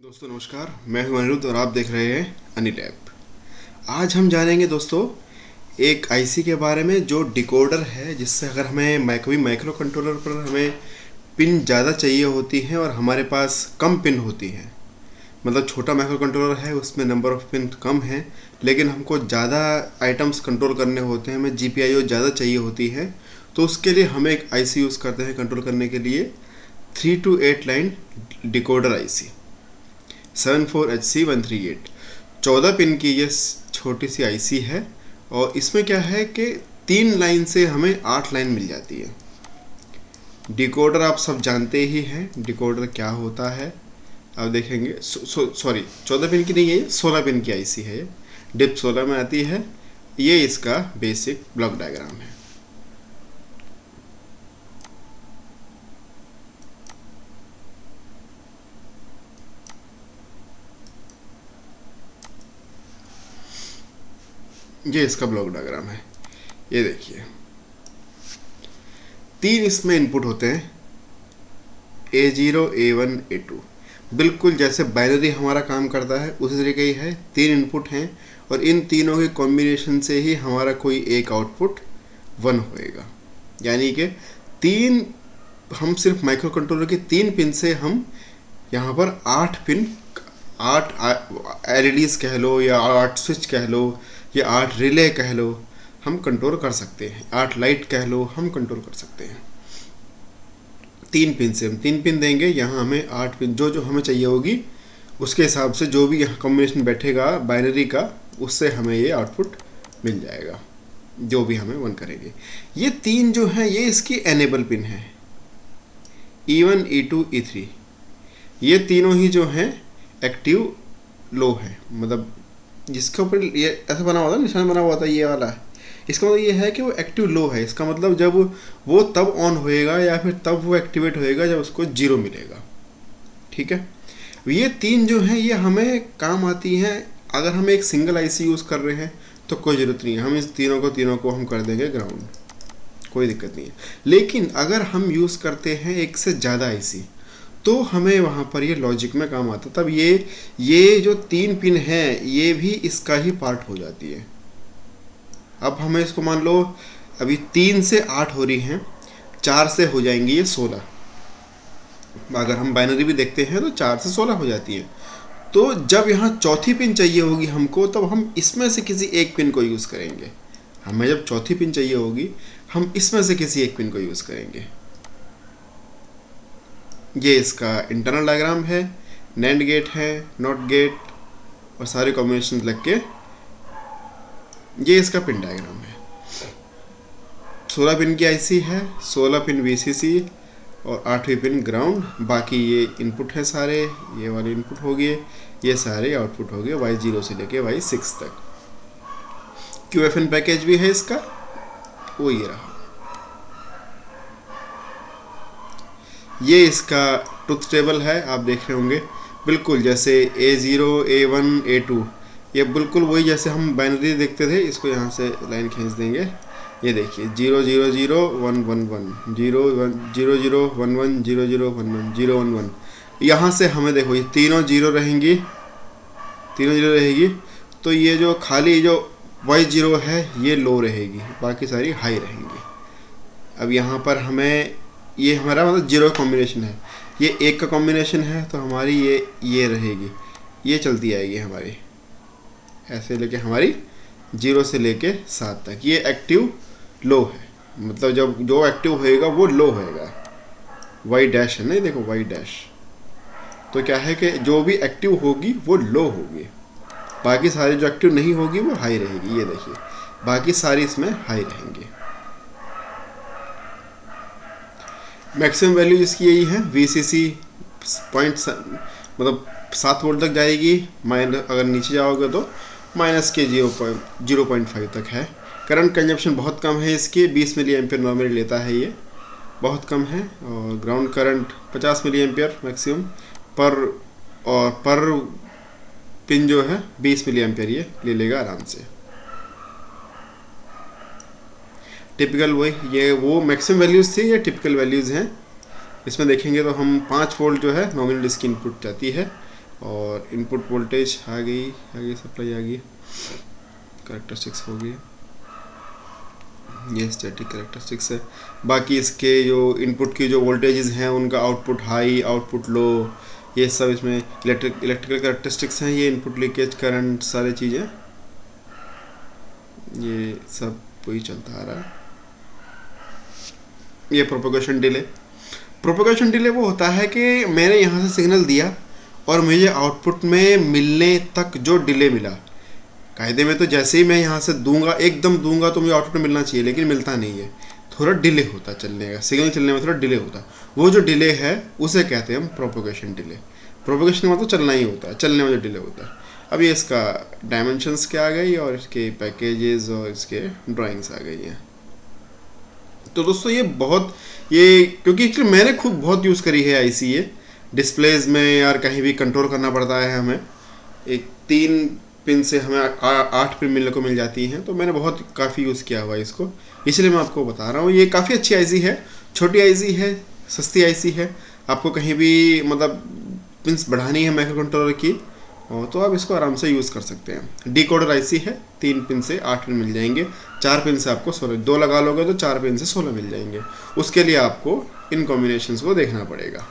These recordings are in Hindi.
दोस्तों नमस्कार, मैं हूं अनिरुद्ध और आप देख रहे हैं अनिल ऐप। आज हम जानेंगे दोस्तों एक आईसी के बारे में जो डिकोडर है, जिससे अगर हमें कभी माइक्रो कंट्रोलर पर हमें पिन ज़्यादा चाहिए होती हैं और हमारे पास कम पिन होती हैं, मतलब छोटा माइक्रो कंट्रोलर है उसमें नंबर ऑफ़ पिन कम है, लेकिन हमको ज़्यादा आइटम्स कंट्रोल करने होते हैं, हमें GPIO ज़्यादा चाहिए होती है, तो उसके लिए हम एक आईसी यूज़ करते हैं कंट्रोल करने के लिए 3 to 8 line decoder IC 74HC138। 14 pin की ये छोटी सी आईसी है और इसमें क्या है कि 3 लाइन से हमें 8 लाइन मिल जाती है। डिकोडर आप सब जानते ही हैं डिकोडर क्या होता है। अब देखेंगे सॉरी 14 पिन की नहीं है, ये 16 पिन की आईसी है, डिप 16 में आती है। ये इसका बेसिक ब्लॉक डायग्राम है। ये इसका ब्लॉक डायग्राम है। ये देखिए 3 इसमें इनपुट होते हैं, A0 A1 A2, बिल्कुल जैसे बाइनरी हमारा काम करता है उसी तरीके ही है। 3 इनपुट हैं और इन तीनों के कॉम्बिनेशन से ही हमारा कोई एक आउटपुट 1 होएगा। यानी कि 3 हम सिर्फ माइक्रो कंट्रोलर के 3 पिन से हम यहाँ पर 8 पिन, 8 LEDs कह लो या 8 स्विच कह लो या 8 रिले कह लो, हम कंट्रोल कर सकते हैं। 8 लाइट कह लो, हम कंट्रोल कर सकते हैं। 3 पिन से हम 3 पिन देंगे, यहाँ हमें 8 पिन जो हमें चाहिए होगी उसके हिसाब से जो भी यहाँ कॉम्बिनेशन बैठेगा बाइनरी का, उससे हमें ये आउटपुट मिल जाएगा जो भी हमें 1 करेंगे। ये 3 जो हैं ये इसकी एनेबल पिन है, E1 E2 E3। ये तीनों ही जो हैं एक्टिव लो है, मतलब जिसके ऊपर ये ऐसा बना हुआ था, निशान बना हुआ था ये वाला है, इसका मतलब ये है कि वो एक्टिव लो है। इसका मतलब जब वो तब ऑन होएगा या फिर तब वो एक्टिवेट होएगा जब उसको 0 मिलेगा। ठीक है, ये 3 जो हैं ये हमें काम आती हैं। अगर हम एक सिंगल आईसी यूज़ कर रहे हैं तो कोई ज़रूरत नहीं है, हम इस तीनों को हम कर देंगे ग्राउंड, कोई दिक्कत नहीं है। लेकिन अगर हम यूज़ करते हैं एक से ज़्यादा आईसी तो हमें वहाँ पर ये लॉजिक में काम आता है। तब ये जो 3 पिन हैं ये भी इसका ही पार्ट हो जाती है। अब हमें इसको मान लो अभी 3 से 8 हो रही हैं, 4 से हो जाएंगी ये 16। अगर हम बाइनरी भी देखते हैं तो 4 से 16 हो जाती है। तो जब यहाँ चौथी पिन चाहिए होगी हमको, तब हम इसमें से किसी एक पिन को यूज़ करेंगे। हमें जब चौथी पिन चाहिए होगी हम इसमें से किसी एक पिन को यूज़ करेंगे। ये इसका इंटरनल डायग्राम है, नैंड गेट है, नॉट गेट और सारे कॉम्बिनेशन लग के ये इसका पिन डायग्राम है। 16 पिन की आईसी है, 16 पिन VCC और 8वीं पिन ग्राउंड। बाकी ये इनपुट है सारे, ये वाले इनपुट हो गए, ये सारे आउटपुट हो गए Y0 से लेके Y6 तक। QFN पैकेज भी है इसका, वो ये रहा। ये इसका ट्रुथ टेबल है, आप देख रहे होंगे बिल्कुल जैसे A0 A1 A2, ये बिल्कुल वही जैसे हम बाइनरी देखते थे। इसको यहाँ से लाइन खींच देंगे, ये देखिए 0 0 0 1 1 1 0 1 0 0 1 1 0 0 1 1 0 1 1। यहाँ से हमें देखो ये तीनों जीरो रहेंगी, तीनों जीरो रहेगी, तो ये जो खाली जो Y0 है ये लो रहेगी, बाकी सारी हाई रहेंगी। अब यहाँ पर हमें ये हमारा मतलब 0 कॉम्बिनेशन है, ये 1 का कॉम्बिनेशन है, तो हमारी ये रहेगी, ये चलती आएगी हमारी ऐसे लेके हमारी 0 से लेके 7 तक। ये एक्टिव लो है, मतलब जब जो एक्टिव होएगा वो लो होएगा। Y डैश है ना, देखो Y डैश, तो क्या है कि जो भी एक्टिव होगी वो लो होगी, बाकी सारी जो एक्टिव नहीं होगी वो हाई रहेगी। ये देखिए बाकी सारी इसमें हाई रहेंगी। मैक्सिमम वैल्यू इसकी यही है, VCC पॉइंट मतलब 7 वोल्ट तक जाएगी, माइनस अगर नीचे जाओगे तो माइनस के 0.5 तक है। करंट कंजप्शन बहुत कम है इसकी, 20 मिली एम्पियर नॉर्मली लेता है, ये बहुत कम है। और ground current 50 milliampere maximum पर पिन जो है 20 मिली एम्पियर ये ले लेगा आराम से। टिपिकल वही ये वो मैक्सिमम वैल्यूज़ थी, ये टिपिकल वैल्यूज़ हैं। इसमें देखेंगे तो हम 5 वोल्ट जो है नॉमिनल इसकी इनपुट जाती है, और इनपुट वोल्टेज आ गई सप्लाई आ गई, कैरेक्टरिस्टिक्स हो गई, ये स्टैटिक कैरेक्टरिस्टिक्स है। बाकी इसके जो इनपुट की जो वोल्टेजेस हैं उनका आउटपुट हाई, आउटपुट लो, ये सब इसमें इलेक्ट्रिकल कैरेक्टरिस्टिक्स हैं। ये इनपुट लीकेज करंट सारी चीज़ें, ये सब वही चलता आ रहा है। ये प्रोपगेशन डिले वो होता है कि मैंने यहाँ से सिग्नल दिया और मुझे आउटपुट में मिलने तक जो डिले मिला, कायदे में तो जैसे ही मैं यहाँ से दूंगा, एकदम दूंगा तो मुझे आउटपुट में मिलना चाहिए, लेकिन मिलता नहीं है, थोड़ा डिले होता चलने का, सिग्नल चलने में थोड़ा डिले होता। वो जो डिले है उसे कहते हैं हम प्रोपगेशन डिले। प्रोपगेशन मतलब चलना ही होता है, चलने में जो डिले होता है। अब ये इसका डायमेंशंस क्या आ गई और इसके पैकेजेस और इसके ड्राइंग्स आ गई हैं। तो दोस्तों ये क्योंकि एक्चुअली मैंने खुद बहुत यूज़ करी है आईसी, ये डिस्प्लेज में यार कहीं भी कंट्रोल करना पड़ता है हमें, एक 3 पिन से हमें 8 पिन मिलने को मिल जाती हैं, तो मैंने बहुत काफ़ी यूज़ किया हुआ है इसको, इसलिए मैं आपको बता रहा हूँ। ये काफ़ी अच्छी आईसी है, छोटी आईसी है, सस्ती आईसी है। आपको कहीं भी मतलब पिन्स बढ़ानी है माइक्रो कंट्रोलर की तो आप इसको आराम से यूज़ कर सकते हैं। डिकोडर आईसी है, 3 पिन से 8 पिन मिल जाएंगे, 4 पिन से आपको 16, 2 लगा लोगे तो 4 पिन से 16 मिल जाएंगे। उसके लिए आपको इन कॉम्बिनेशंस को देखना पड़ेगा।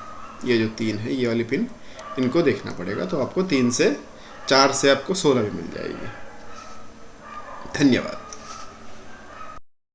ये जो 3 है, ये वाली पिन, इनको देखना पड़ेगा, तो आपको 3 से 4 से आपको 16 भी मिल जाएगी। धन्यवाद।